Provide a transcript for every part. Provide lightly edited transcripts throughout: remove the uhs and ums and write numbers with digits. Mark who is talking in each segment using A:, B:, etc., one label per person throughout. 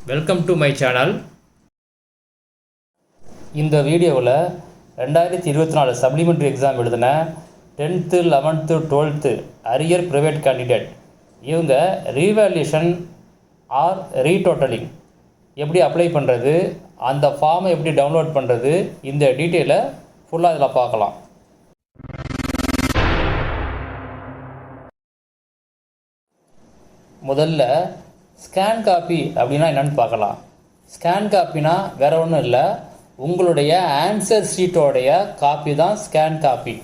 A: Welcome to my channel. இந்த வீடியோவில் 2024 supplementary exam எழுதின 10th 11th 12th arrear private candidate இவங்க ரீவேல்யூஷன் ஆர் ரீடோட்டலிங் எப்படி அப்ளை பண்ணுறது, அந்த ஃபார்மை எப்படி டவுன்லோட் பண்ணுறது, இந்த டீட்டெயிலை ஃபுல்லாக இதில் பார்க்கலாம். முதல்ல ஸ்கேன் காப்பி அப்படின்னா என்னென்னு பார்க்கலாம். ஸ்கேன் காப்பினா வேறு ஒன்றும் இல்லை, உங்களுடைய ஆன்சர் ஷீட்டோடைய காப்பி தான் ஸ்கேன் காப்பி.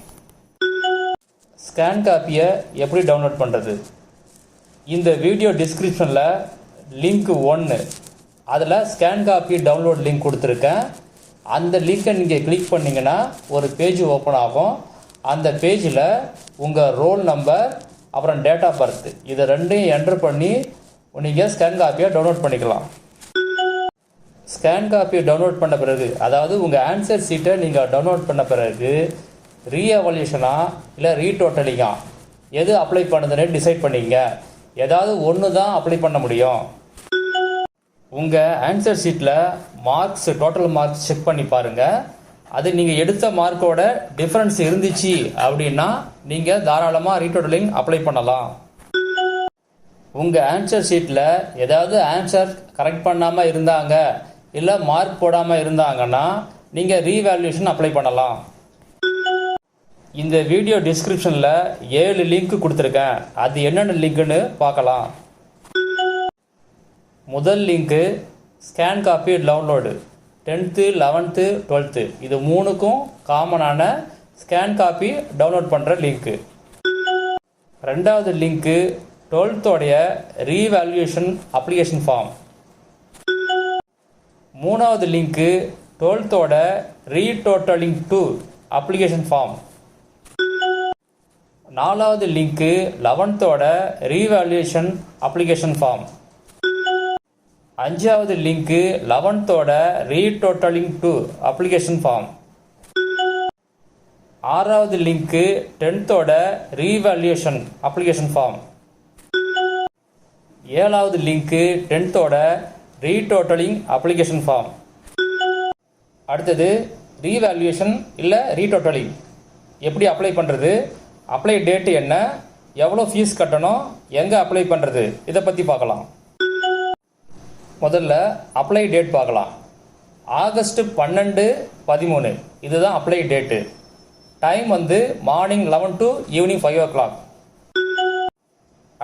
A: ஸ்கேன் காப்பியை எப்படி டவுன்லோட் பண்ணுறது, இந்த வீடியோ டிஸ்கிரிப்ஷனில் லிங்க் 1 அதில் ஸ்கேன் காப்பி டவுன்லோட் லிங்க் கொடுத்துருக்கேன். அந்த லிங்கை நீங்கள் கிளிக் பண்ணிங்கன்னா ஒரு பேஜ் ஓப்பன் ஆகும். அந்த பேஜில் உங்கள் ரோல் நம்பர் அப்புறம் டேட் ஆஃப் பர்த் இதை ரெண்டையும் என்ட்ரு பண்ணி நீங்கள் ஸ்கேன் காப்பியை டவுன்லோட் பண்ணிக்கலாம். ஸ்கேன் காப்பியை டவுன்லோட் பண்ண பிறகு, அதாவது உங்கள் ஆன்சர் ஷீட்டை நீங்கள் டவுன்லோட் பண்ண பிறகு ரீஎவல்யூஷனா இல்லை ரீடோட்டலிங்கா எது அப்ளை பண்ணுதுன்னு டிசைட் பண்ணிங்க. ஏதாவது ஒன்று தான் அப்ளை பண்ண முடியும். உங்கள் ஆன்சர் ஷீட்டில் மார்க்ஸ், டோட்டல் மார்க்ஸ் செக் பண்ணி பாருங்கள். அது நீங்கள் எடுத்த மார்க்கோட டிஃப்ரென்ஸ் இருந்துச்சு அப்படின்னா நீங்கள் தாராளமாக ரீடோட்டலிங் அப்ளை பண்ணலாம். உங்கள் ஆன்சர் ஷீட்டில் ஏதாவது ஆன்சர் கரெக்ட் பண்ணாமல் இருந்தாங்க இல்லை மார்க் போடாமல் இருந்தாங்கன்னா நீங்கள் ரீவேல்யூஷன் அப்ளை பண்ணலாம். இந்த வீடியோ டிஸ்கிரிப்ஷனில் 7 லிங்க் கொடுத்துருக்கேன். அது என்னென்ன லிங்க்குன்னு பார்க்கலாம். முதல் link scan copy download 10th 11th 12th இது 3க்கும் காமனான ஸ்கேன் காப்பி டவுன்லோட் பண்ணுற லிங்க்கு. ரெண்டாவது link 12th revaluation application form. மூணாவது link 12th retotalling to application form. நாலாவது link 11th revaluation application form. அஞ்சாவது link 11th retotalling to application form. ஆறாவது link 10th revaluation application form. ஏழாவது link 10th retotalling application form. அடுத்தது revaluation இல்லை retotalling எப்படி apply பண்ணுறது, apply date என்ன, எவ்வளோ ஃபீஸ் கட்டணும், எங்கே அப்ளை பண்ணுறது, இதை பற்றி பார்க்கலாம். முதல்ல அப்ளை டேட் பார்க்கலாம். ஆகஸ்ட் 12 13 இதுதான் apply date. Time morning 11 to evening 5 o'clock.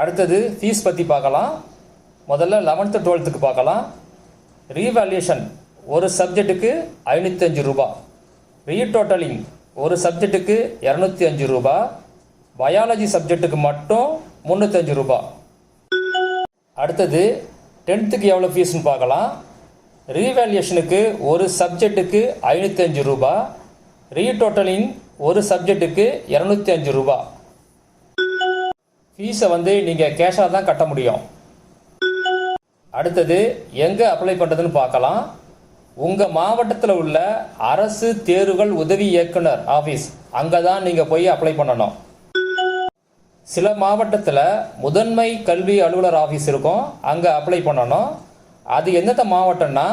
A: அடுத்தது ஃபீஸ் பற்றி பார்க்கலாம். முதல்ல 11th 12th பார்க்கலாம். ரீவேல்யூஷன் ஒரு சப்ஜெக்ட்டுக்கு 505 ரூபா, ரீடோட்டலிங் ஒரு சப்ஜெக்ட்டுக்கு 205 ரூபா, பயாலஜி சப்ஜெக்ட்டுக்கு மட்டும் 305 ரூபா. அடுத்தது 10th எவ்வளோ ஃபீஸ்னு பார்க்கலாம். ரீவேல்யூஷனுக்கு ஒரு சப்ஜெக்ட்டுக்கு 505 ரூபா, ரீடோட்டலிங் ஒரு சப்ஜெக்ட்டுக்கு 205 ரூபா. ஃபீஸை நீங்கள் கேஷாக தான் கட்ட முடியும். அடுத்தது எங்கே அப்ளை பண்ணுறதுன்னு பார்க்கலாம். உங்கள் மாவட்டத்தில் உள்ள அரசு தேர்வுகள் உதவி இயக்குனர் ஆஃபீஸ் அங்கே தான் நீங்கள் போய் அப்ளை பண்ணணும். சில மாவட்டத்தில் முதன்மை கல்வி அலுவலர் ஆஃபீஸ் இருக்கும், அங்கே அப்ளை பண்ணணும். அது எந்தெந்த மாவட்டம்னா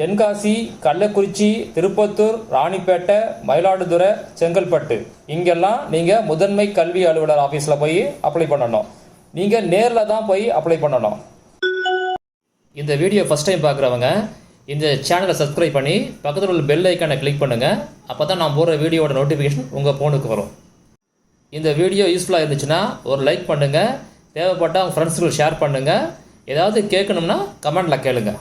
A: தென்காசி, கள்ளக்குறிச்சி, திருப்பத்தூர், ராணிப்பேட்டை, மயிலாடுதுறை, செங்கல்பட்டு இங்கெல்லாம் நீங்கள் முதன்மை கல்வி அலுவலர் ஆஃபீஸில் போய் அப்ளை பண்ணணும். நீங்கள் நேரில் தான் போய் அப்ளை பண்ணணும். இந்த வீடியோ ஃபஸ்ட் டைம் பார்க்குறவங்க இந்த சேனலை சப்ஸ்கிரைப் பண்ணி பக்கத்தில் உள்ள பெல் ஐக்கானை கிளிக் பண்ணுங்கள். அப்போ தான் நான் போடுற வீடியோட நோட்டிஃபிகேஷன் உங்கள் ஃபோனுக்கு வரும். இந்த வீடியோ யூஸ்ஃபுல்லாக இருந்துச்சுன்னா ஒரு லைக் பண்ணுங்கள். தேவைப்பட்டால் உங்கள் ஃப்ரெண்ட்ஸுக்கு ஷேர் பண்ணுங்கள். ஏதாவது கேட்கணும்னா கமெண்டில் கேளுங்கள்.